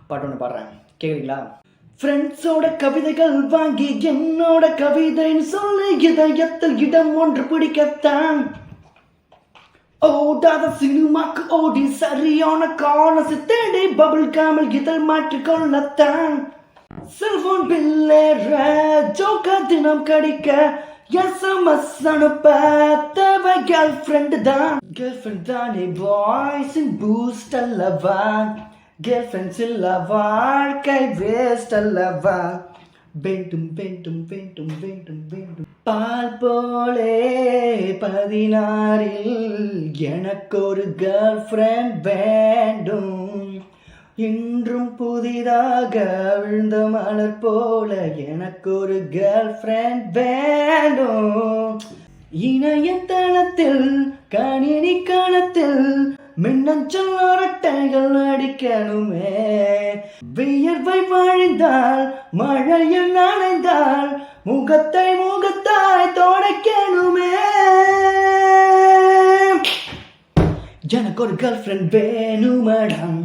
பாட்டு ஒன்று பாடுறேன், கேட்குறீங்களா? ஃப்ரெண்ட்ஸோட கவிதைகள் வாங்கி என்னோட கவிதைன்னு சொல்லி இதயத்தில் இடம் ஒன்று பிடிக்கத்தான் ஓடாத சினிமாக்கு ஓடி சரியான காணசி தேடி பபிள் காமல் இதழ் மாற்றிக்கொள்ளத்தான் செல்போன் பில்லேற ஜோக்கா தினம் கடிக்க எஸ்எம்எஸ் அனுப்ப தேவை கேர்ள் ஃப்ரெண்டு தானே பாய்ஸின் பூஸ்ட் அல்லவா, கேர்ள் ஃப்ரெண்ட்ஸ் இல்ல வாழ்க்கை வேஸ்ட் அல்லவா, வேண்டும் வேண்டும் வேண்டும் வேண்டும் வேண்டும் பால் போலே 16 எனக்கு ஒரு கேர்ள் ஃப்ரெண்ட் வேண்டும், இன்றும் புதிதாக விழுந்த மலர் போல எனக்கு ஒரு கேர்ள் ஃப்ரெண்ட் வேண்டும். இணையதளத்தில் கணினி களத்தில் மின்னஞ்சல் அரட்டைகள் அடிக்கணுமே, வியர்வை வழிந்தால் மழையில் நனைந்தால் முகத்தாய் தொடக்கணுமே. எனக்கு ஒரு கேர்ள் ஃப்ரெண்ட் வேணும் மேடம்.